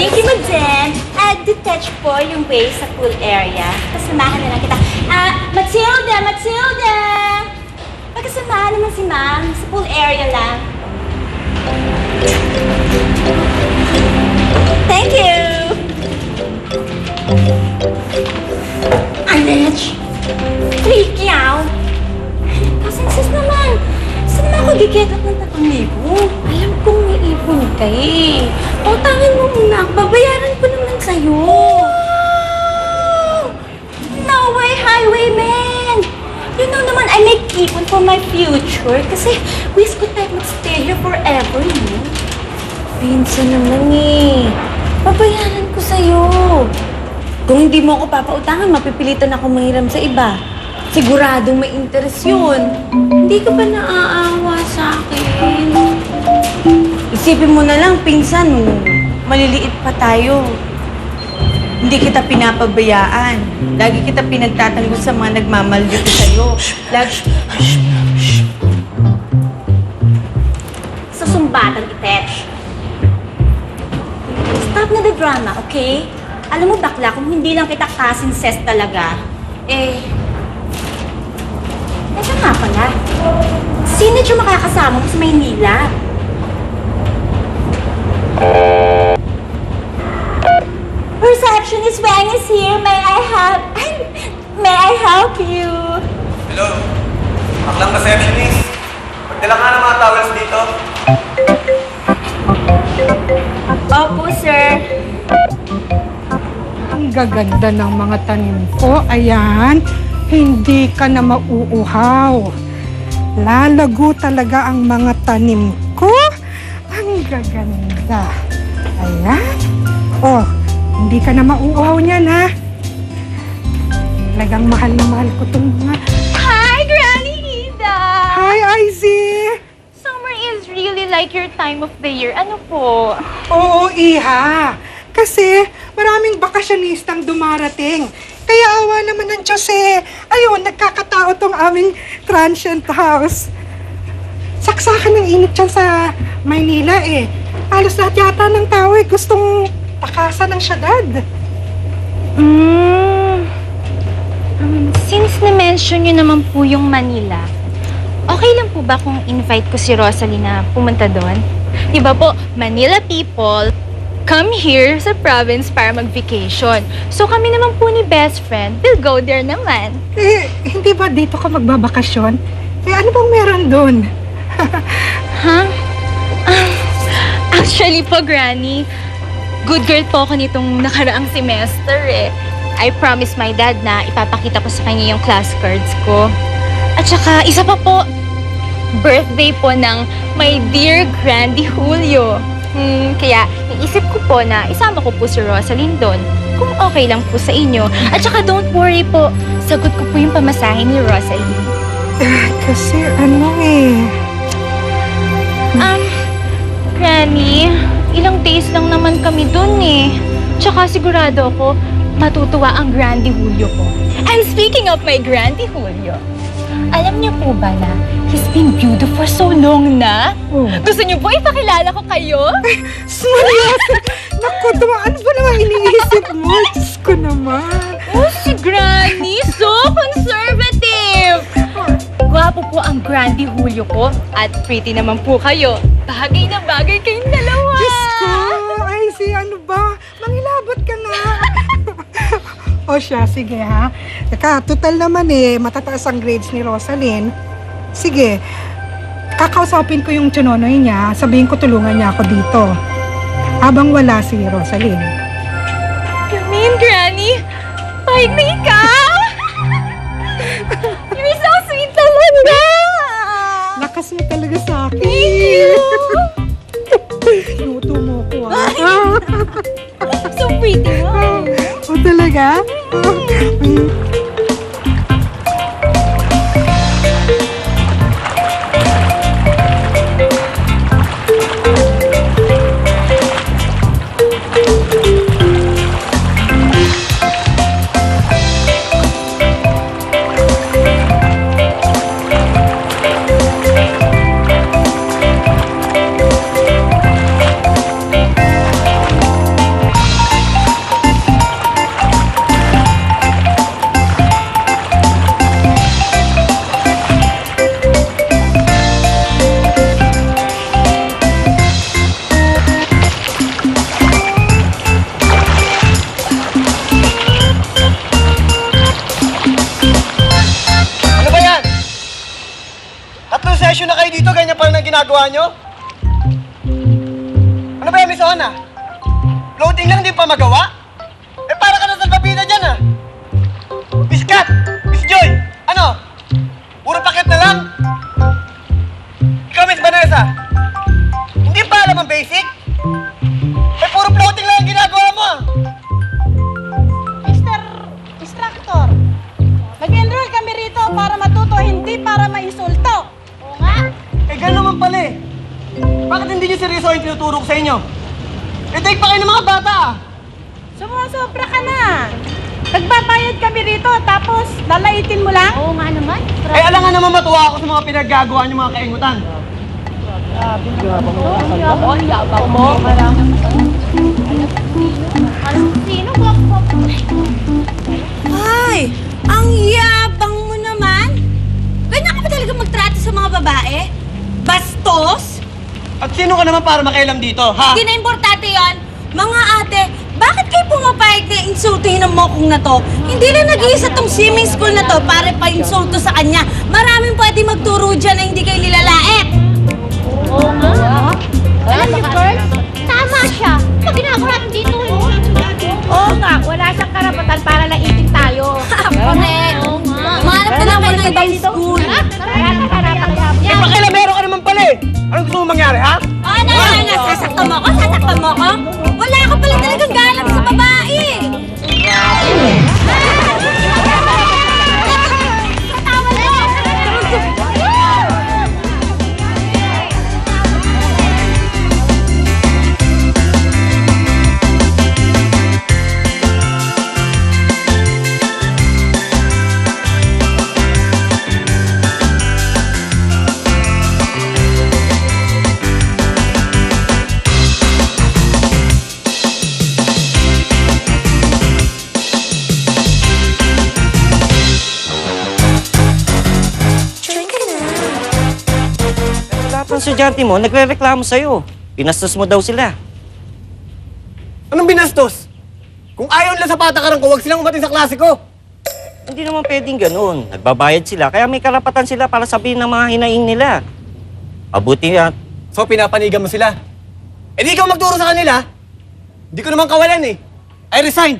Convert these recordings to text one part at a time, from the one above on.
Thank you, Madzen. Detach po yung way sa pool area. Kasamahan na lang kita. Matilda! Matilda! Pagkasamahan naman si ma'am sa pool area lang. Thank you! Alej! Freaky out! Kasensis naman! Saan naman ako gigetot ng 3,000? Alam kong may ipon ka eh. Utangin mo muna. Babayaran ko naman sa'yo. Wow! No way, highwayman! You know naman, I make ipon for my future kasi wish ko tayo mag-stay here forever, you know? Pinsan naman eh. Babayaran ko sa'yo. Kung hindi mo ako papautangan, mapipilitan ako manghiram sa iba. Siguradong may interest yun. Hindi ka ba naaawa sa akin? Isipin mo na lang, pinsan, maliliit pa tayo. Hindi kita pinapabayaan. Lagi kita pinagtatanggol sa mga nagmamalito sa'yo. Susumbatan, Itesh. Stop na the drama, okay? Alam mo, bakla, kung hindi lang kita kasinses talaga, Teka nga pala, sino yung makakasama mo sa Maynila? Receptionist Wang is here. May I help you? Hello? Aklang receptionist. Magdala nga ng mga towels dito. Opo, sir. Ang gaganda ng mga tanim ko. Ayan. Hindi ka na mauuhaw. Lalago talaga ang mga tanim ko. Ang gaganda. Ayan. Oh, hindi ka na mauuhaw niyan, ha? Talagang mahal na mahal ko itong mga... Hi, Granny Ida! Hi, Izzy! Summer is really like your time of the year. Ano po? Oo, Iha. Kasi maraming bakasyonistang dumarating. Kaya awa naman ng Diyos eh. Ayun, nagkakatao tong aming transient house. Saksakan ng init dyan sa Maynila eh. Halos lahat yata ng tao eh gustong takasan ng syudad. Since na-mention nyo naman po yung Manila, okay lang po ba kung invite ko si Rosalie na pumunta doon? Diba po, Manila people come here sa province para mag-vacation. So kami naman po ni best friend will go there naman. Eh, hindi ba dito ka magbabakasyon? Eh, ano bang meron doon? Ha? Actually po, Granny, good girl po ako nitong nakaraang semester eh. I promised my dad na ipapakita ko sa kanya yung class cards ko. At saka, isa pa po, birthday po ng my dear Grandy Julio. Kaya, naisip ko po na isama ko po si Rosaline doon. Kung okay lang po sa inyo. At saka, don't worry po, sagot ko po yung pamasahe ni Rosaline. Kasi ano eh... Granny, ilang days lang naman kami doon eh. Tsaka sigurado ako, matutuwa ang Grandy Julio ko. And speaking of my Grandy Julio, alam niyo po ba na he's been beautiful for so long na? Oh. Gusto niyo po ipakilala ko kayo? Seryoso? Naku, ano ba naman iniisip mo? Diyos ko naman. Oh, si Granny, so conservative! Gwapo po ang Grandy Julio ko at pretty naman po kayo. Bagay na bagay kayong dalawa! Diyos ko! Ay, ano ba? Mangilabot ka nga! O siya, sige ha. Teka, total naman eh, matataas ang grades ni Rosaline. Sige, kakausapin ko yung tsunonoy niya, sabihin ko tulungan niya ako dito. Habang wala si Rosaline. You mean, Granny? Pahig na ikaw? You're so sweet talaga! Lakas mo talaga sa akin. Thank you! Luto mo ko ah. So pretty mo. O talaga? ginagawa nyo? Ano ba yan, Miss Ona? Floating lang, di pa magawa? Eh, para ka na salbabida dyan, ah! Miss Kat! Miss Joy! Ano? Puro pakit na lang? Ikaw, Miss Vanessa? Hindi pa alam ang basic? Eh, puro floating lang ang ginagawa mo, ah! Mr. Instructor, nag-enroll kami rito para matuto, hindi para mainsulto. Oo nga. Eh, gano'n naman pala eh. Bakit hindi nyo seryoso yung tinuturo ko sa inyo? Eh, take pa kayo ng mga bata, ah! Sumusobra ka na. Nagbabayad kami rito, tapos lalaitin mo lang? Oo nga naman. Eh, alam nga naman matuwa ako sa mga pinaggagawa nyo mga kaingutan. Sino ba? Ay, ang yabang mo naman. Ganyan ka ba talaga magtrato sa mga babae? Bastos? At sino ka naman para makialam dito, ha? Hindi na importante yon. Mga ate, bakit kayo pumapayag na insultuhin ang mokong na to? Hindi lang nag-iisa tong swimming school na to para pa-insulto sa kanya. Maraming pwede magturo dyan na hindi kayo nilalait. Oo nga. Alam niyo, girls, tama siya. Pag ginagawa natin dito, Oo nga, wala siyang karapatan para laitin tayo. Correct. Oo nga. Mahanap ka naman ng ibang school. Eh, pakialamero ka naman pala eh! Anong gusto mo mangyari, ha? Ano? Sasaktan mo ako? Sasaktan mo ako? Wala ka pala talagang galang sa babae. Tawa mo! Lahat ng estudyante mo, nagre-reklamo sa'yo. Pinastos mo daw sila. Anong binastos? Kung ayaw nila sa patakaran ko, huwag silang umating sa klase ko! Hindi naman pwedeng ganun. Nagbabayad sila, kaya may karapatan sila para sabihin ng mga hinaing nila. Mabuti nga. So, pinapanigan mo sila? Eh, di ikaw magturo sa kanila? Hindi ko naman kawalan eh. I resign!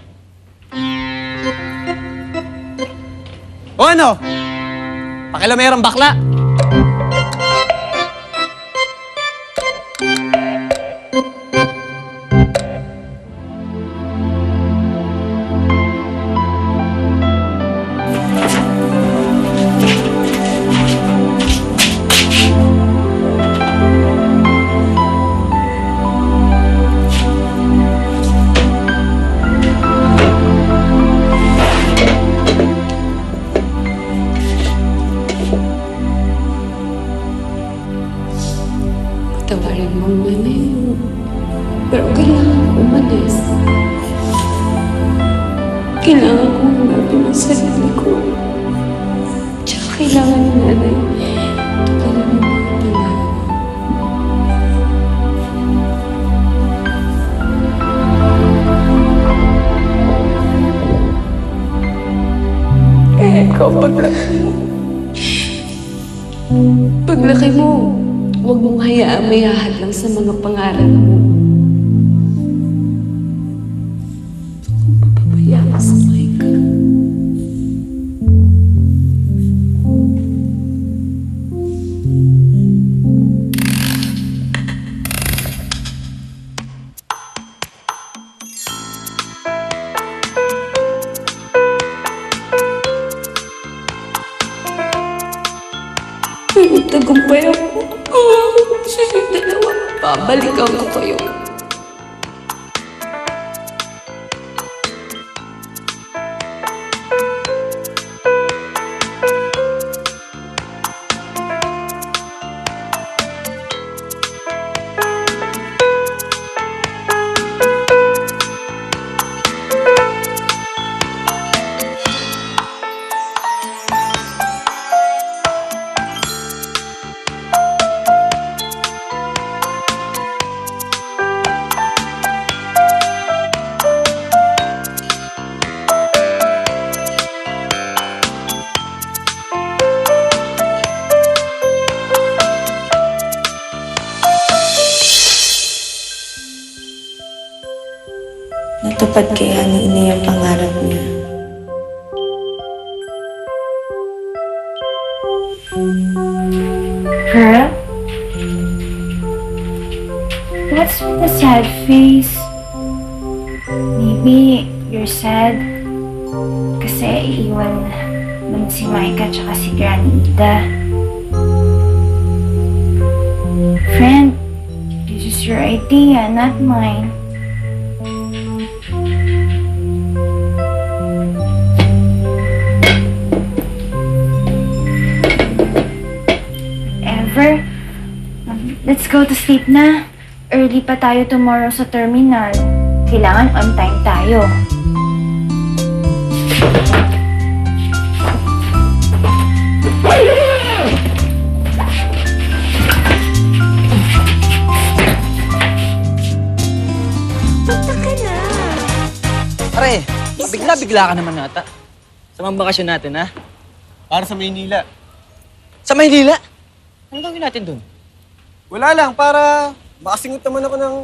O ano? Pakilamerang bakla! Tawarin mo ang nanay mo. Pero kailangan ko umalis. Kailangan ko hanapin ang sarili ko. Tsaka kailangan ni nanay. Tuparin ang mga pangarap. Kaya ikaw paglaki mo, huwag mong hayaang may lang sa mga pangarap mo. Kung papabayaan sa ka. Tagumpay ako. Sa yung dalawa, babalikan ko kayo. Natupad kaya ni Inay ang pangarap niya. Pearl? What's with the sad face? Maybe you're sad kasi iiwan mo si Micah tsaka si Granny Ida. Friend, this is your idea, not mine. Ever? Let's go to sleep na. Early pa tayo tomorrow sa terminal. Kailangan on time tayo. Pare, bigla-bigla ka naman nata. Sa mga bakasyon natin, ha? Para sa Maynila. Sa Maynila? Ano gawin natin dun? Wala lang, para makasingot naman ako ng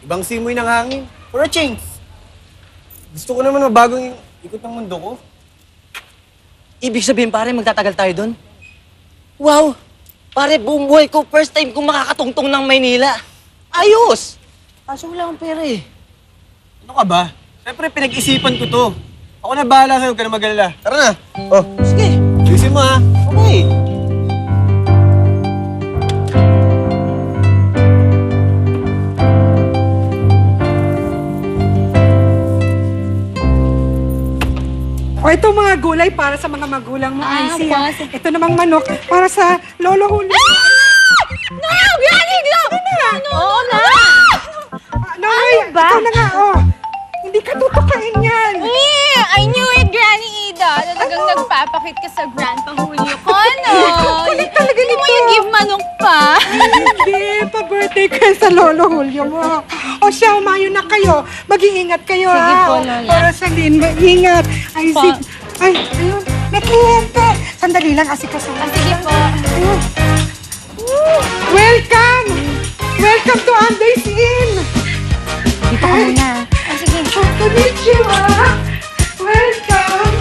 ibang simoy ng hangin. For a change. Gusto ko naman mabagong ikot ng mundo ko. Ibig sabihin, pare, magtatagal tayo dun? Wow! Pare, buong buhay ko, first time kong makakatungtong ng Maynila. Ayos! Kaso wala akong pera eh. Ano ka ba? Siyempre, pinag-isipan ko to. Ako na bahala sa'yo, huwag ka na mag-alala. Tara na. Oh, Sige, ayusin mo ha. okay. O ito mga gulay para sa mga magulang mo, Icy. Ito namang manok para sa lolo Julio. No! Granny! Oo na! No, ito na nga, oh. Hindi ka tutukain yan. I knew it, Granny Ida. Talagang nagpapakit ka sa grandpa Julio ko, no? Kulit talaga Hindi mo nito. yung give manok pa. Hindi, pa-birthday ko yan sa lolo Julio mo. O siya, umayo na kayo. Mag-iingat kayo, Sige ha? po, Lola. Para sa din, mag-ingat. Ay, Po. ay, ayun, may kliyente. Sandali lang, asikaso. Sige po. Ayun. Welcome! Welcome to Andoy's Inn! Dito ka muna. Sige. Konnichiwa! Welcome!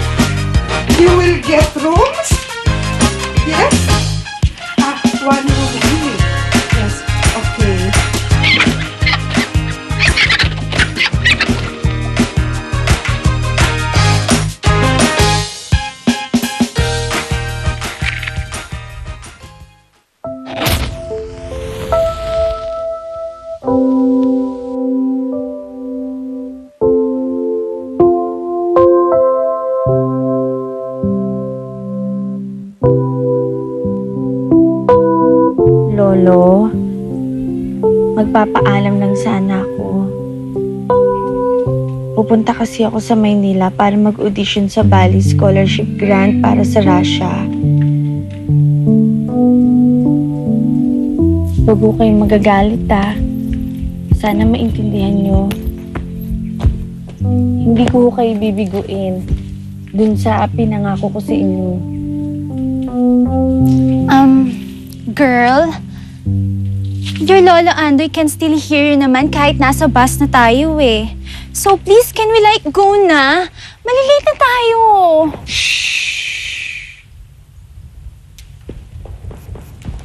You will get rooms? Yes? One room only. Yes, okay. Lolo, magpapaalam lang sana ako. Pupunta kasi ako sa Maynila para mag-audition sa Bali Scholarship Grant para sa Russia. Huwag ko kayong magagalit, Sana maintindihan nyo. Hindi ko kayo bibiguin dun sa pinangako ko sa inyo. Girl, your Lolo Andoy can still hear you naman kahit nasa bus na tayo eh. So please, can we go na? Malilate na tayo.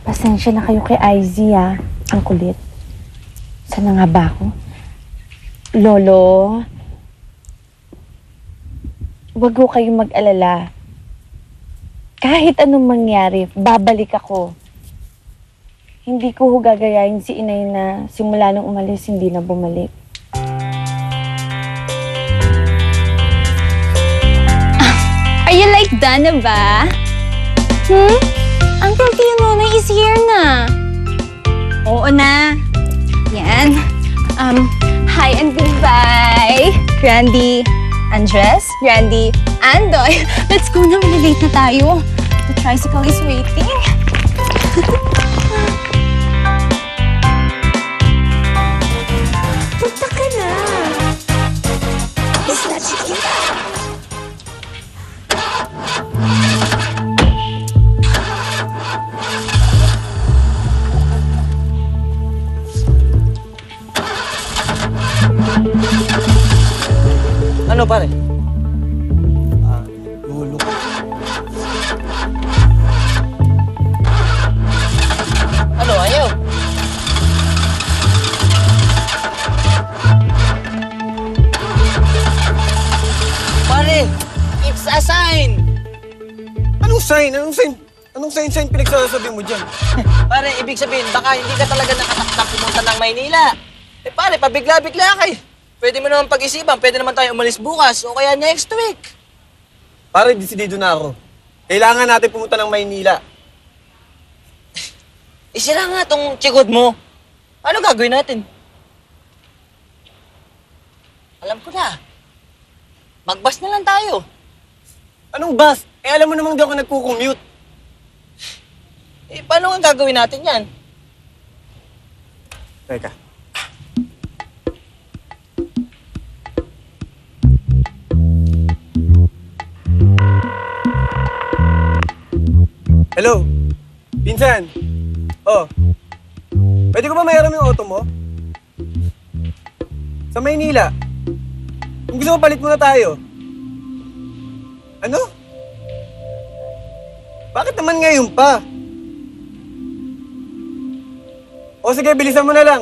Pasensya na kayo kay Izzy, Ang kulit. Sana nga ba ako? Lolo, wag ko kayong mag-alala. Kahit anong mangyari, babalik ako. Hindi ko gagayahin si Inay na simula nung umalis, hindi na bumalik. Are you like done na ba? Uncle Tio Nonoy is here na. Oo na. Yan. Hi and goodbye. Randy Andres, Randy Andoy. Let's go na, malilate na tayo. The tricycle is waiting. Punta ka na! Is that you? Ano pare? Lolo ko. Ano, ayaw? Pare, it's a sign! Anong sign? Anong sign? Anong sign pinagsasabi mo dyan? Pare, ibig sabihin, baka hindi ka talaga nakataktak pumunta ng Maynila. Eh pare, pabigla-bigla ka eh. Pwede mo naman pag-isipan, pwede naman tayo umalis bukas o kaya next week. Pare, desidido na ako. Kailangan natin pumunta ng Maynila. Isira nga tong chikod mo. Ano gagawin natin? Alam ko na. Mag-bus na lang tayo. Anong bus? Eh, alam mo namang di ako nagko-commute. Eh, paano nga gagawin natin yan? Teka. Hello? Pinsan? Oh. Pwede ko ba mahiram yung auto mo? Sa Maynila. Kung gusto mo, palit muna tayo. Ano? Bakit naman ngayon pa? O sige, bilisan mo na lang.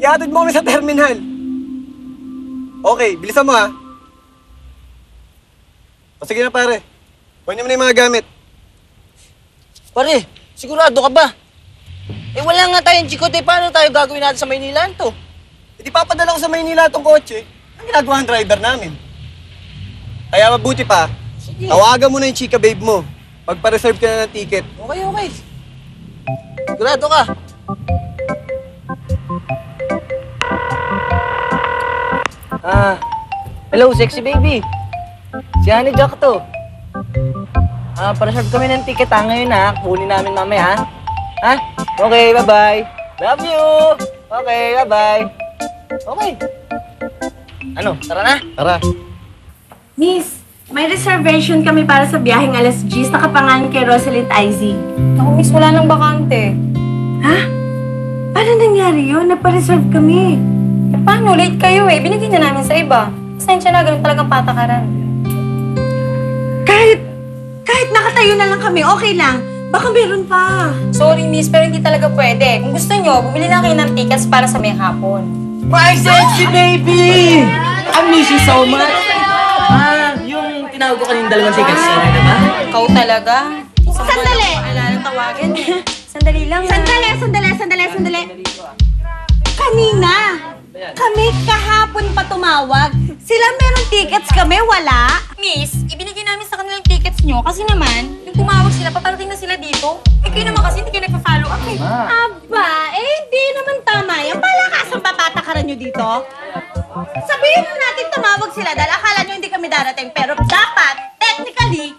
Ihatid mo kami sa terminal. Okay, bilisan mo ha. O sige na pare. Kunin mo na yung mga gamit. Pare, sigurado ka ba? Eh wala nga tayong chikot eh. Paano tayo gagawin natin sa Maynila to? E di papadala ko sa Maynila itong kotse. Ang ginagawa ng driver namin. Kaya mabuti pa, Sige. tawagan mo na yung chika babe mo. Pagpa-reserve ka na ng ticket. Okay, okay. Sigurado ka. Hello, sexy baby. Si Honey Jack to. Para-serve kami ng ticket ngayon kunin namin mamaya ha? Okay, bye-bye. Love you. Okay, bye-bye. Okay. Ano, tara na? Tara. Miss, may reservation kami para sa biyaheng alas 10 na kapangalan kay Rosalind Izzy. Ako, miss, wala nang bakante. Ha? Paano nangyari yun? Nagpa-reserve kami. Eh, paano? Late kayo eh. Binigyan na namin sa iba. Pasensya na, ganun talagang patakaran. Kahit nakatayo na lang kami, okay lang. Baka meron pa. Sorry, miss, pero hindi talaga pwede. Kung gusto nyo, bumili lang kayo ng tickets para sa may hapon. My sexy baby! I miss you so much. Yung tinawag ko kanina dalawang tickets, okay na ba? Ikaw talaga? Sandali! Alala tawagan. Sandali lang. Sandali. Kanina, kami kahapon pa tumawag. Sila meron tickets, kami wala. Miss, ibinigay namin sa kanila yung tickets nyo kasi naman, nung tumawag sila, paparating na sila dito. Eh kayo naman kasi hindi kayo nagpa-follow up eh. Aba, hindi naman tama yan. Palakasang papatakaran nyo dito. Sabihin mo natin tumawag sila dahil akala nyo hindi kami darating. Pero dapat, technically,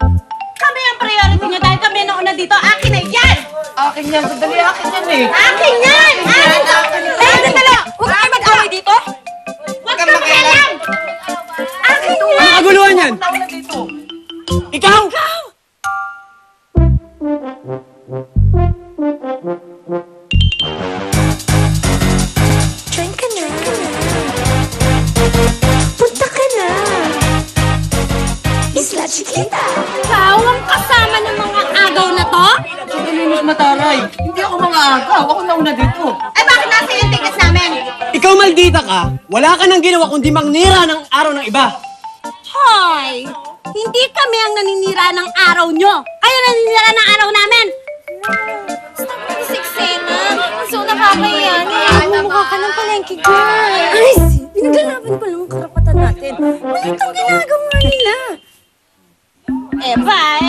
kami ang priority nyo dahil kami ang nauna dito. Akin na yan! Akin yan, sandali akin yan eh. Akin yan! Akin to! Sandali! Huwag kayo mag-away dito! Huwag ka makialam! Akin yan! Ang kaguluhan yan! Ikaw! Join ka na. Punta ka na. Isla Chiquita. Ikaw ang kasama ng mga agaw na to? Sandali, Miss Mataray. Hindi ako mga agaw. Ako nauna dito. Eh bakit nasa yung tickets namin? Ikaw maldita ka! Wala ka nang ginawa kundi mangnira ng araw ng iba! Hoy! Hindi kami ang naninira ng araw nyo. Kayo naninira ng araw namin. Stop na si Xena. So nakakahiya niya. Mukha ka ng palengke, girl. Ay, pinaglalaban ko lang ang karapatan natin. Bakit ang ginagawa nila?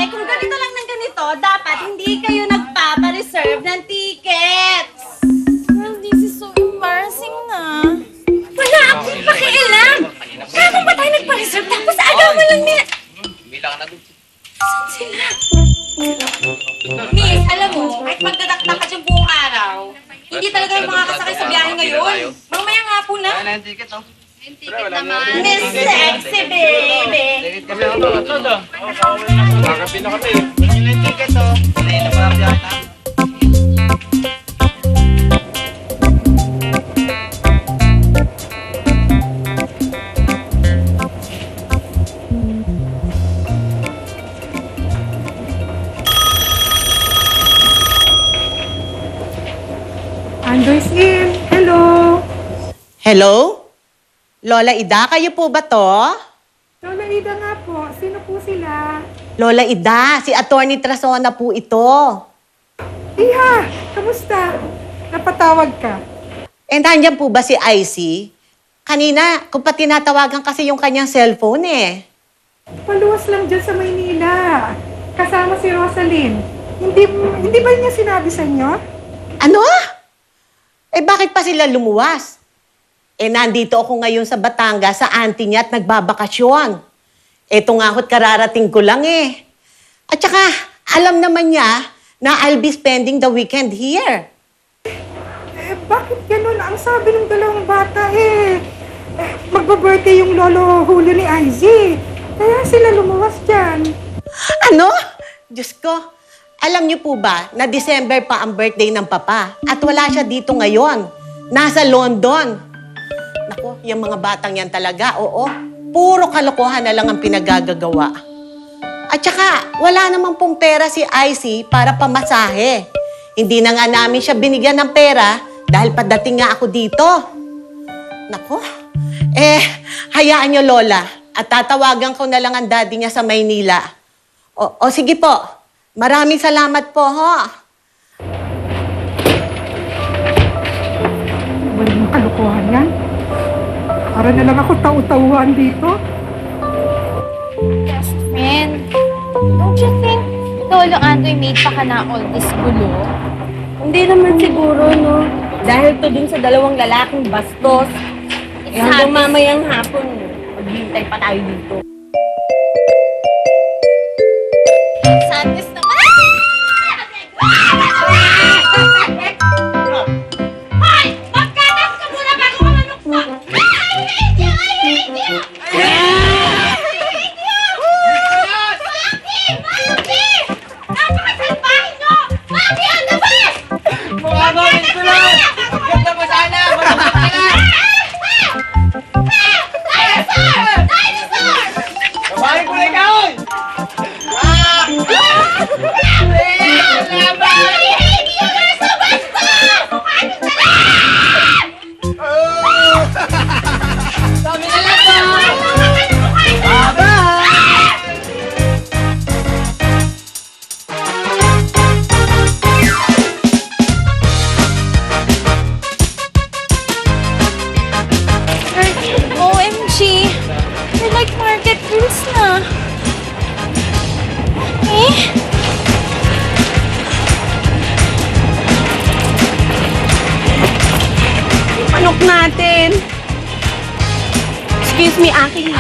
Kung ganito lang ng ganito, dapat hindi kayo nagpapareserve ng tickets. Girl, this is so embarrassing na. Wala akong pakialam. Kaya ba tayo nagpa-reserve tapos agaw mo lang nila? Saan sila? Miss, alam mo, kahit magdadaktak ka dyan buong araw, hindi talaga yung makakasakay sa biyahe ngayon. Mamaya nga po na. Miss Sexy Baby. Hello? Lola Ida, kayo po ba to? Lola Ida nga po. Sino po sila? Lola Ida, si Attorney Trasona po ito. Iha, kamusta? Napatawag ka. Nandiyan po ba si Icy? Kanina, kung pa tinatawagan kasi yung kanyang cellphone eh. Paluwas lang dyan sa Maynila. Kasama si Rosaline. Hindi ba niya sinabi sa inyo? Ano? Bakit pa sila lumuwas? Nandito ako ngayon sa Batangas sa auntie niya at nagbabakasyon. Eto nga ako't kararating ko lang eh. At saka, alam naman niya na I'll be spending the weekend here. Bakit ganun? Ang sabi ng dalawang bata magba-birthday yung lolo Julio ni Izzy. Kaya sila lumuwas dyan. Ano? Diyos ko, alam niyo po ba na December pa ang birthday ng papa at wala siya dito ngayon. Nasa London. Naku, yung mga batang yan talaga, oo. Puro kalokohan na lang ang pinagagagawa. At saka, wala naman pong pera si Icy para pamasahe. Hindi na nga namin siya binigyan ng pera dahil padating nga ako dito. Naku, hayaan niyo Lola at tatawagan ko na lang ang daddy niya sa Maynila. O sige po, maraming salamat po ho. Walang kalukuhan yan. Para na lang ako tau-tauhan dito. Best friend, don't you think Lolo Andoy made pa ka na all this gulo? Hindi naman siguro, no? Dahil to dun sa dalawang lalaking bastos. Hanggang mamayang hapon, maghihintay pa tayo dito. Santos naman! Hoy! Magkatas ka muna bago ka manukma! I hate you! I hate you! Maki! Napakasalbahin nyo! Maki, ano ba? Magkatas ka muna! Ganda mo sana! Malapit ka na! Dinosaur! Dinosaur! Babae ko na ikaw! I hate you! You're so basta! Ano ka na? Sabi na lang to! Baba! OMG! You're like market girls na. Manok natin! Excuse me, aking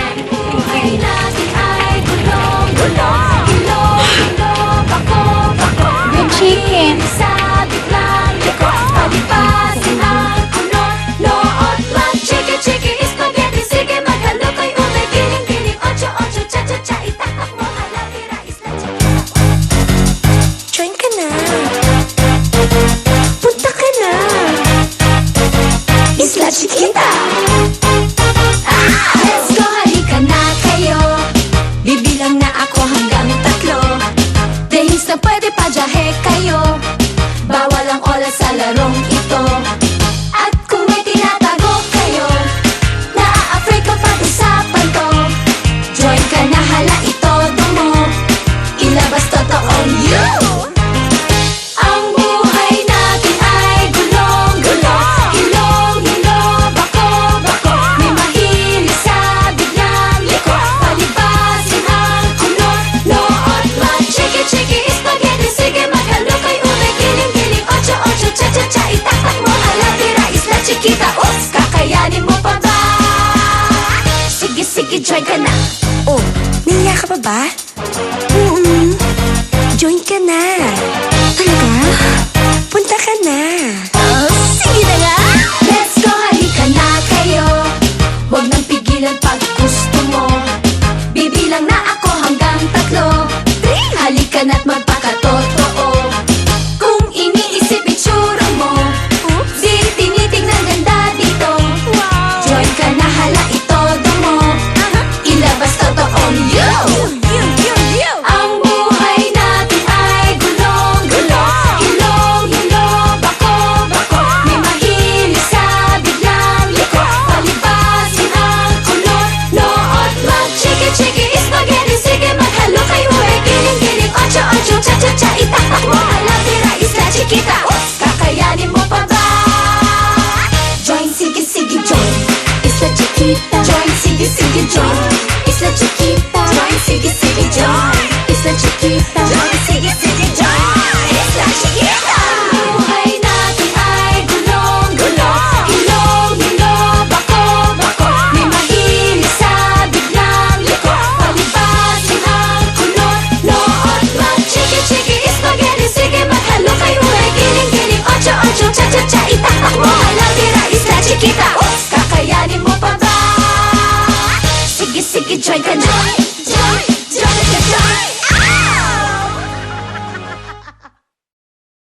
Good chicken. Join ka na. Punta ka na. Isla Chiquita. Let's go, halika na kayo. Bibilang na ako hanggang 3. Dahil na pwede pa jahe kayo. Bawal ang oras sa larong ito. At kung may tinatago kayo, naa-afraid ka pag-usapan to. Join ka na, hala ito mo. Ilabas totoong you. Ang buhay natin ay gulong-gulong. Hilong-hilong, bako-bako. May mahilig sa biglang liko. Palipasin ang kulot, noot man. Chiki-chiki, spaghetti, sige maghalo kay unay. Giling-giling, ocho-ocho, cha-cha-cha. Itaktak mo, hala tira, Isla Chiquita. Oops, kakayanin mo pa ba? Sige-sige, join ka na. Oh, niya ka pa ba? Join ka na. Talaga? Punta ka na. Sige na nga. Let's go, halika na kayo. Huwag nang pigilan pag gusto mo. Bibilang na ako hanggang 3. Halika na't magpakatotoo. Kung iniisip itsura mo, di tinitignan ganda dito. Join ka na, hala ito mo. Ilabas totoong you. ka na. Joy!